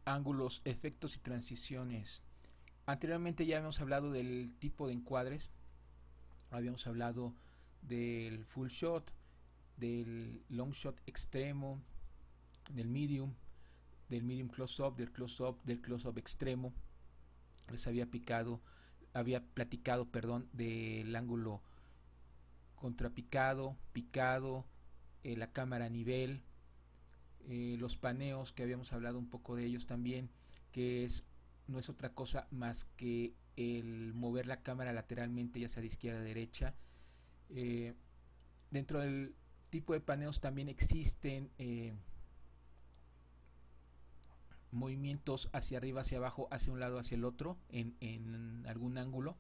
Ángulos, efectos y transiciones. Anteriormente ya habíamos hablado del tipo de encuadres. Habíamos hablado del full shot, del long shot extremo, del medium close-up, del close-up extremo. Les había platicado, del ángulo contrapicado, picado, la cámara a nivel, los paneos, que habíamos hablado un poco de ellos también, que no es otra cosa más que el mover la cámara lateralmente, ya sea de izquierda a derecha. Eh, Dentro del tipo de paneos también existen movimientos hacia arriba, hacia abajo, hacia un lado, hacia el otro, en algún ángulo.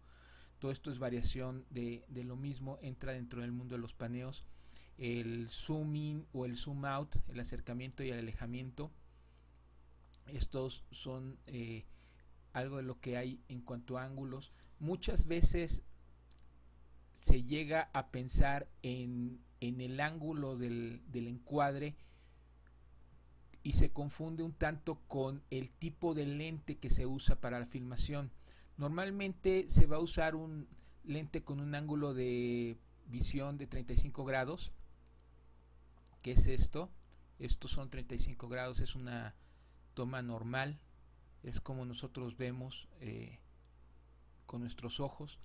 Todo esto es variación de lo mismo, entra dentro del mundo de los paneos. El zoom in o el zoom out, el acercamiento y el alejamiento, estos son algo de lo que hay en cuanto a ángulos. Muchas veces se llega a pensar en el ángulo del encuadre y se confunde un tanto con el tipo de lente que se usa para la filmación. Normalmente se va a usar un lente con un ángulo de visión de 35 grados. ¿Qué es esto? Estos son 35 grados, es una toma normal, es como nosotros vemos con nuestros ojos.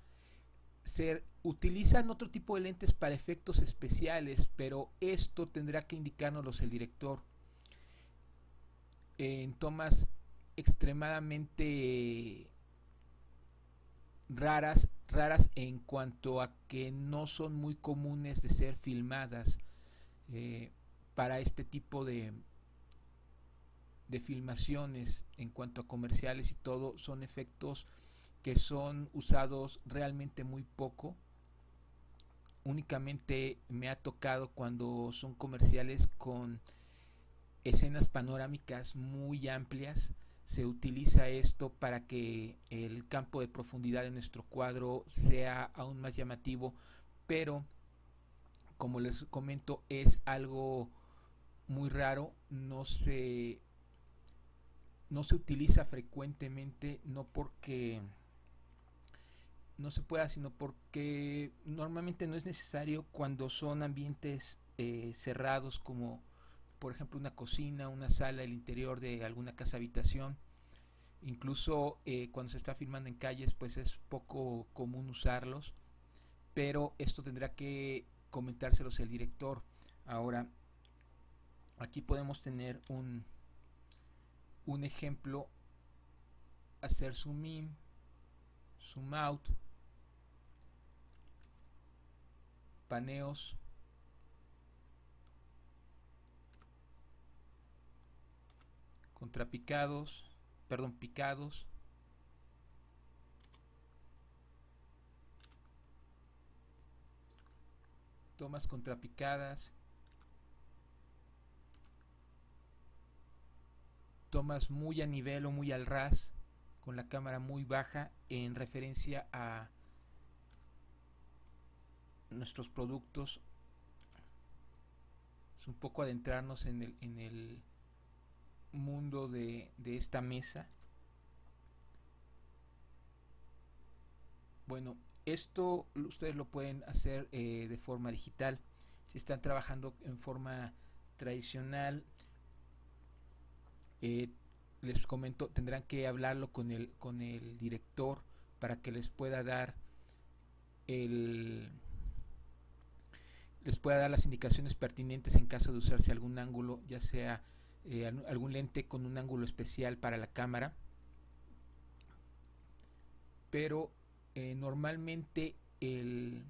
Se utilizan otro tipo de lentes para efectos especiales, pero esto tendrá que indicárnoslo el director. En tomas extremadamente raras en cuanto a que no son muy comunes de ser filmadas para este tipo de filmaciones. En cuanto a comerciales y todo, son efectos que son usados realmente muy poco. Únicamente me ha tocado cuando son comerciales con escenas panorámicas muy amplias. Se utiliza esto para que el campo de profundidad de nuestro cuadro sea aún más llamativo, pero como les comento, es algo muy raro, no se utiliza frecuentemente, no porque no se pueda, sino porque normalmente no es necesario cuando son ambientes cerrados, como por ejemplo una cocina, una sala, el interior de alguna casa habitación. Incluso cuando se está filmando en calles, pues es poco común usarlos, pero esto tendrá que comentárselos el director. Ahora, aquí podemos tener un ejemplo: hacer zoom in, zoom out, paneos, contrapicados, picados, tomas contrapicadas, tomas muy a nivel o muy al ras, con la cámara muy baja en referencia a nuestros productos. Es un poco adentrarnos en el mundo de esta mesa. Bueno, esto ustedes lo pueden hacer de forma digital. Si están trabajando en forma tradicional, eh, les comento, tendrán que hablarlo con el director para que el, les pueda dar las indicaciones pertinentes en caso de usarse algún ángulo, ya sea algún lente con un ángulo especial para la cámara. Pero normalmente el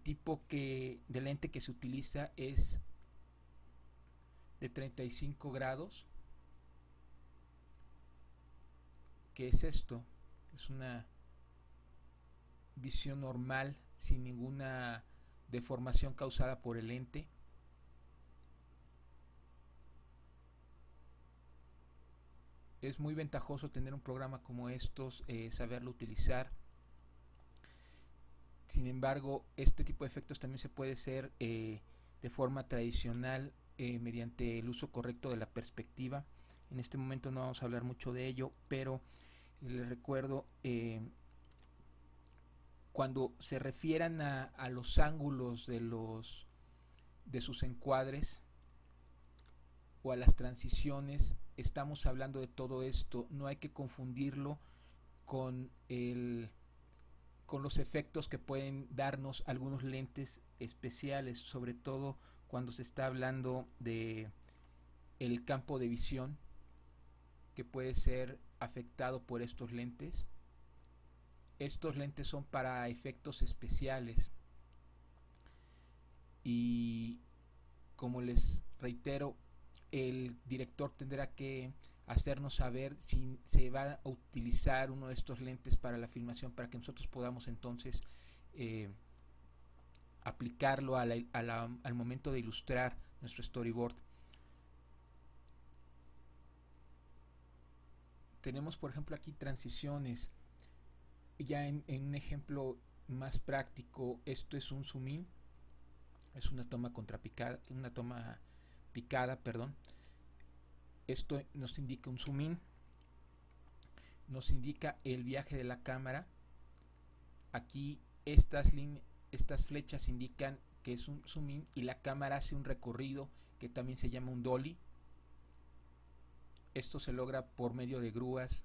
tipo de lente que se utiliza es de 35 grados. ¿Qué es esto? Es una visión normal, sin ninguna deformación causada por el lente. Es muy ventajoso tener un programa como estos, saberlo utilizar. Sin embargo, este tipo de efectos también se puede hacer de forma tradicional mediante el uso correcto de la perspectiva. En este momento no vamos a hablar mucho de ello, pero les recuerdo, cuando se refieran a los ángulos de sus encuadres o a las transiciones, estamos hablando de todo esto. No hay que confundirlo con con los efectos que pueden darnos algunos lentes especiales, sobre todo cuando se está hablando de el campo de visión que puede ser afectado por estos lentes. Estos lentes son para efectos especiales y, como les reitero, el director tendrá que hacernos saber si se va a utilizar uno de estos lentes para la filmación, para que nosotros podamos entonces aplicarlo al momento de ilustrar nuestro storyboard. Tenemos, por ejemplo, aquí transiciones. Ya en un ejemplo más práctico, esto es un zoom in, es una toma contrapicada, una toma picada, perdón. Esto nos indica un zoom in, nos indica el viaje de la cámara. Aquí estas flechas indican que es un zoom in y la cámara hace un recorrido que también se llama un dolly. Esto se logra por medio de grúas.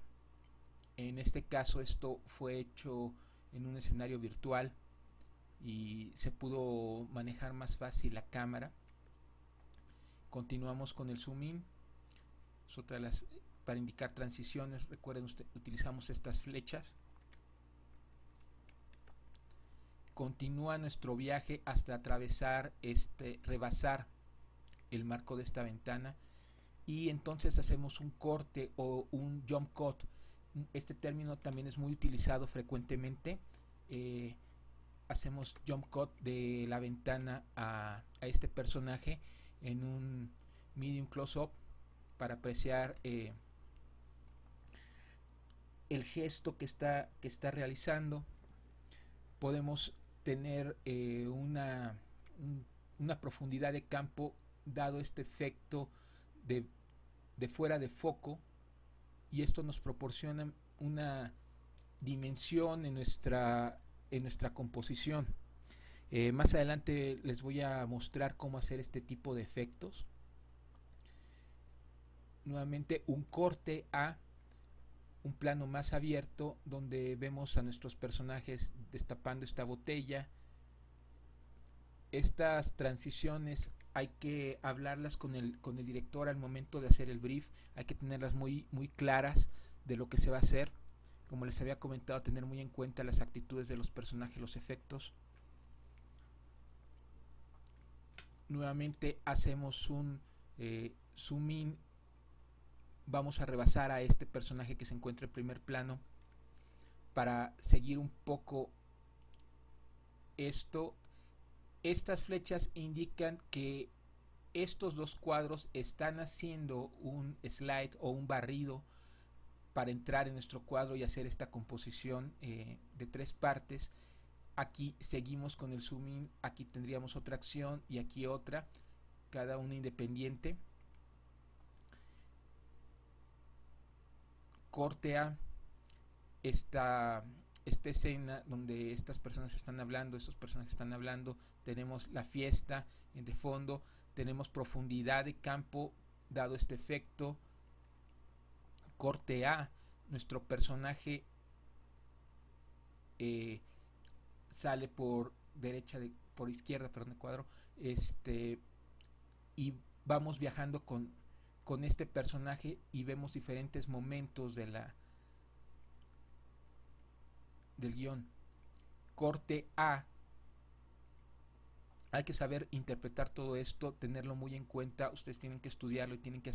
En este caso esto fue hecho en un escenario virtual y se pudo manejar más fácil la cámara. Continuamos con el zoom in. Es otra de las, para indicar transiciones. Recuerden, utilizamos estas flechas. Continúa nuestro viaje hasta atravesar, rebasar el marco de esta ventana, y entonces hacemos un corte o un jump cut. Este término también es muy utilizado frecuentemente. Hacemos jump cut de la ventana a este personaje en un medium close-up para apreciar el gesto que está realizando. Podemos tener una profundidad de campo dado este efecto de fuera de foco, y esto nos proporciona una dimensión en nuestra composición. Más adelante les voy a mostrar cómo hacer este tipo de efectos. Nuevamente un corte a un plano más abierto donde vemos a nuestros personajes destapando esta botella. Estas transiciones hay que hablarlas con el director al momento de hacer el brief. Hay que tenerlas muy claras de lo que se va a hacer. Como les había comentado, tener muy en cuenta las actitudes de los personajes, los efectos. Nuevamente hacemos un zoom in. Vamos a rebasar a este personaje que se encuentra en primer plano para seguir un poco esto. Estas flechas indican que estos dos cuadros están haciendo un slide o un barrido para entrar en nuestro cuadro y hacer esta composición de 3 partes. Aquí seguimos con el zoom in, aquí tendríamos otra acción y aquí otra, cada una independiente. Corte a esta escena donde estas personas están hablando, estos personajes están hablando. Tenemos la fiesta de fondo, tenemos profundidad de campo dado este efecto. Corte a, nuestro personaje sale por izquierda, perdón, el cuadro, y vamos viajando con este personaje y vemos diferentes momentos del guión. Corte a, hay que saber interpretar todo esto, tenerlo muy en cuenta. Ustedes tienen que estudiarlo y tienen que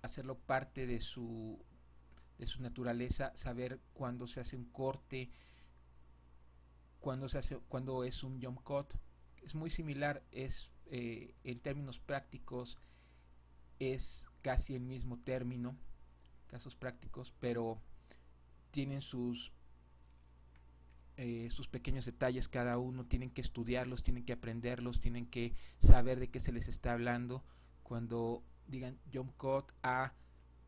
hacerlo parte de su naturaleza, saber cuándo se hace un corte, cuándo es un jump cut. Es muy similar, en términos prácticos es casi el mismo término, casos prácticos, pero tienen sus pequeños detalles cada uno. Tienen que estudiarlos, tienen que aprenderlos, tienen que saber de qué se les está hablando cuando digan jump cut a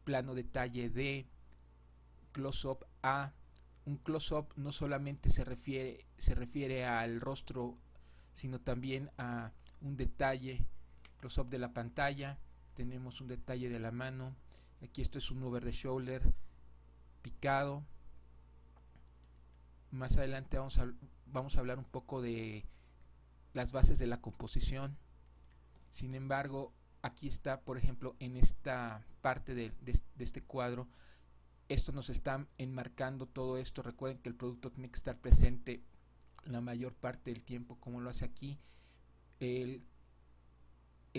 plano detalle de close-up a. Un close-up no solamente se refiere al rostro, sino también a un detalle. Close-up de la pantalla, tenemos un detalle de la mano. Aquí esto es un over the shoulder picado. Más adelante vamos a hablar un poco de las bases de la composición. Sin embargo, aquí está, por ejemplo, en esta parte de este cuadro, esto nos está enmarcando todo esto. Recuerden que el producto tiene que estar presente la mayor parte del tiempo, como lo hace aquí. El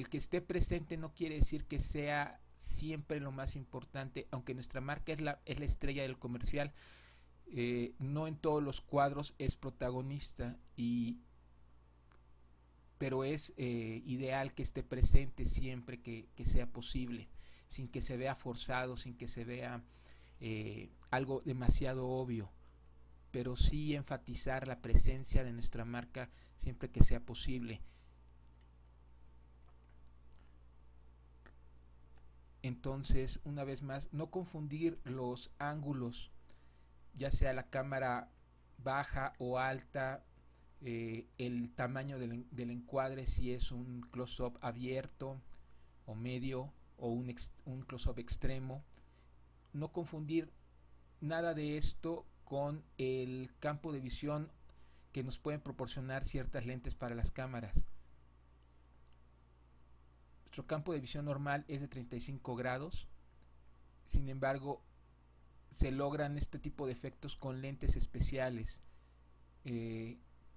que esté presente no quiere decir que sea siempre lo más importante, aunque nuestra marca es la estrella del comercial. No en todos los cuadros es protagonista, pero es ideal que esté presente siempre que sea posible, sin que se vea forzado, sin que se vea algo demasiado obvio, pero sí enfatizar la presencia de nuestra marca siempre que sea posible. Entonces, una vez más, no confundir los ángulos, ya sea la cámara baja o alta, el tamaño del encuadre, si es un close-up abierto o medio o un close-up extremo. No confundir nada de esto con el campo de visión que nos pueden proporcionar ciertas lentes para las cámaras. Nuestro campo de visión normal es de 35 grados. Sin embargo, se logran este tipo de efectos con lentes especiales.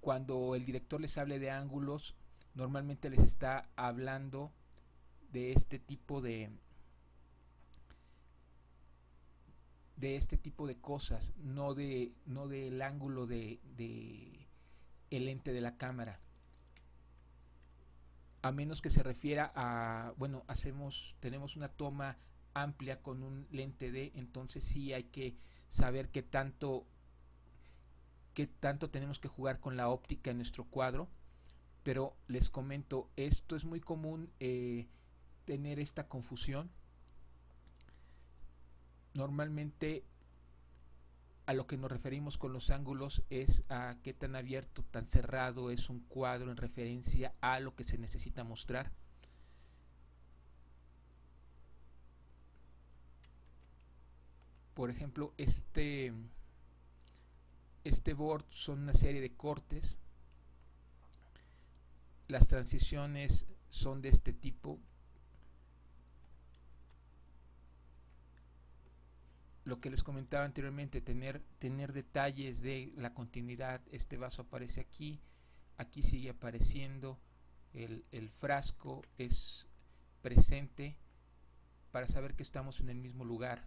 Cuando el director les hable de ángulos, normalmente les está hablando de este tipo de cosas, no del ángulo de el lente de la cámara. A menos que se refiera a, bueno, tenemos una toma amplia con un lente D, entonces sí hay que saber qué tanto tenemos que jugar con la óptica en nuestro cuadro. Pero les comento, esto es muy común, tener esta confusión. Normalmente a lo que nos referimos con los ángulos es a qué tan abierto, tan cerrado es un cuadro en referencia a lo que se necesita mostrar. Por ejemplo, este board son una serie de cortes. Las transiciones son de este tipo. Lo que les comentaba anteriormente, tener detalles de la continuidad. Este vaso aparece aquí, aquí sigue apareciendo, el frasco es presente para saber que estamos en el mismo lugar.